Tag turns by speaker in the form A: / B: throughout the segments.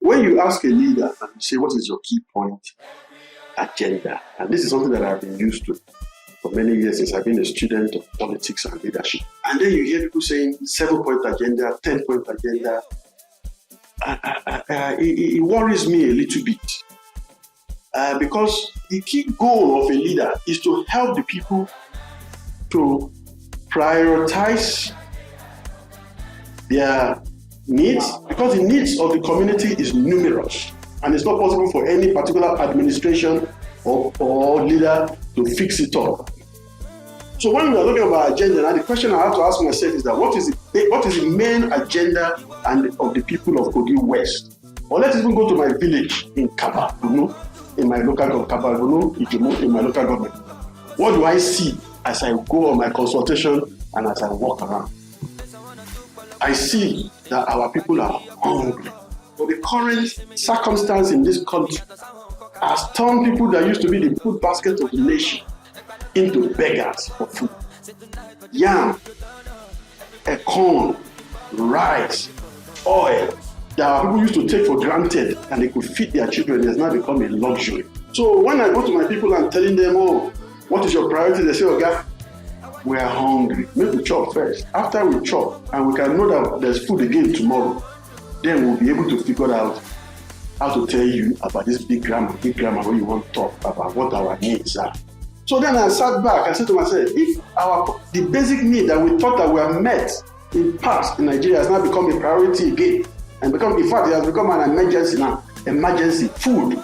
A: When you ask a leader and you say, what is your key point agenda? And this is something that I've been used to for many years since I've been a student of politics and leadership. And then you hear people saying 7-point agenda, 10-point agenda. It worries me a little bit because the key goal of a leader is to help the people to prioritize their needs, because the needs of the community is numerous and it's not possible for any particular administration or leader to fix it all. So when we are looking about agenda, now the question I have to ask myself is that what is the main agenda of the people of Kogi West? Or let's even go to my village in Kaba, in my local government, in my local government. What do I see as I go on my consultation and as I walk around? I see that our people are hungry. But the current circumstance in this country has turned people that used to be the food basket of the nation into beggars for food. Yam, corn, rice, oil that our people used to take for granted and they could feed their children has now become a luxury. So when I go to my people and telling them, oh, what is your priority? They say, oh, God, we are hungry. Make we chop first. After we chop and we can know that there's food again tomorrow, then we'll be able to figure out how to tell you about this big grammar where you want to talk about what our needs are. So then I sat back and said to myself, if the basic need that we thought that were met in past in Nigeria has now become a priority again, and in fact, it has become an emergency now, food.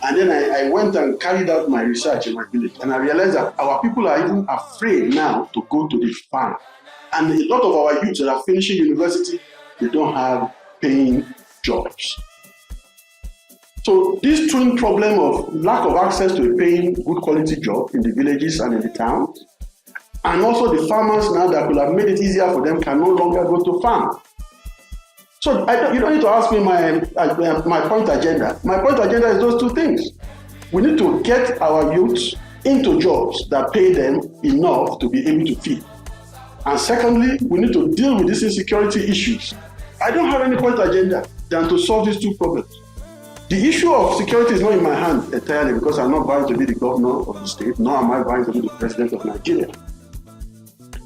A: And then I went and carried out my research in my village, and I realized that our people are even afraid now to go to the farm. And a lot of our youths that are finishing university, they don't have paying jobs. So this twin problem of lack of access to a paying good quality job in the villages and in the towns, and also the farmers now that will have made it easier for them can no longer go to farm. So you don't need to ask me my point agenda. My point agenda is those two things. We need to get our youths into jobs that pay them enough to be able to feed. And secondly, we need to deal with these insecurity issues. I don't have any point agenda than to solve these two problems. The issue of security is not in my hand entirely because I'm not vying to be the governor of the state, nor am I vying to be the president of Nigeria.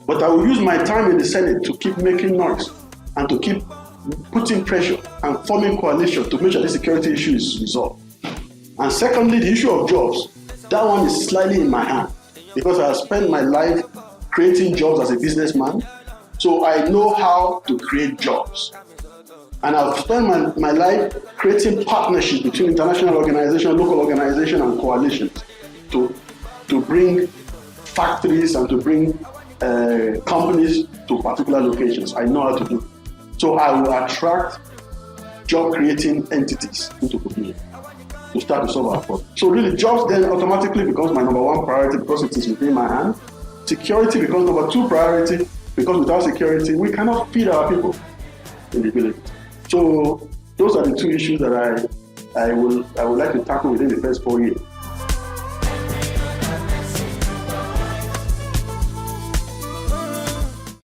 A: But I will use my time in the Senate to keep making noise and to keep putting pressure and forming coalition to make sure the security issue is resolved. And secondly, the issue of jobs, that one is slightly in my hand because I have spent my life creating jobs as a businessman, so I know how to create jobs. And I've spent my life creating partnerships between international organizations, local organizations, and coalitions to bring factories and to bring companies to particular locations. I know how to do it. So I will attract job-creating entities into Kogi to start to solve our problem. So really, jobs then automatically becomes my number one priority because it is within my hand. Security becomes number two priority because without security, we cannot feed our people in the village. So those are the two issues that I would like to tackle within the first 4 years.